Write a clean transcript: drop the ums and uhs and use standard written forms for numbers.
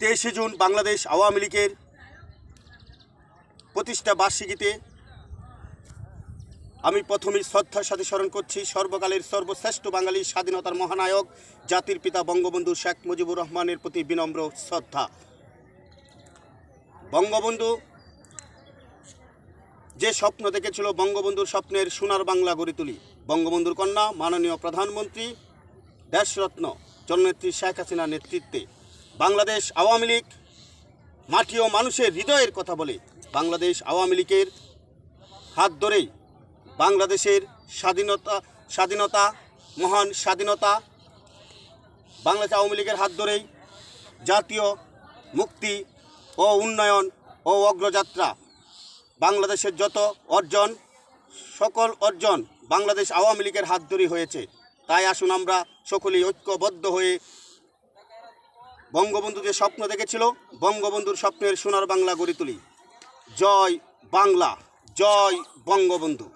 23শে June Bangladesh Awami লীগের প্রতিষ্ঠা বার্ষিকীতে আমি প্রথমেই শ্রদ্ধার সাথে স্মরণ করছি সর্বকালের সর্বশ্রেষ্ঠ বাঙালি স্বাধীনতার মহানায়ক জাতির পিতা বঙ্গবন্ধু শেখ মুজিবুর রহমানের প্রতি বিনম্র শ্রদ্ধা। বঙ্গবন্ধু যে স্বপ্ন দেখেছিল, বঙ্গবন্ধুর স্বপ্নের সোনার বাংলা গড়ে তুলি। বঙ্গবন্ধুর কন্যা মাননীয় প্রধানমন্ত্রী দেশরত্ন জননেত্রী শেখ হাসিনার নেতৃত্বে বাংলাদেশ আওয়ামী লীগ মাটি ও মানুষের হৃদয়ের কথা বলে। বাংলাদেশ আওয়ামী লীগের হাত ধরেই বাংলাদেশের স্বাধীনতা মহান স্বাধীনতা, বাংলাদেশ আওয়ামী লীগের হাত ধরেই জাতীয় মুক্তি ও উন্নয়ন ও অগ্রযাত্রা, বাংলাদেশের যত অর্জন, সকল অর্জন বাংলাদেশ আওয়ামী লীগের হাত ধরেই হয়েছে। তাই আসুন আমরা সকলেই ঐক্যবদ্ধ হয়ে বঙ্গবন্ধু যে স্বপ্ন দেখেছিল, বঙ্গবন্ধুর স্বপ্নের সোনার বাংলা গড়ে তুলি। জয় বাংলা, জয় বঙ্গবন্ধু।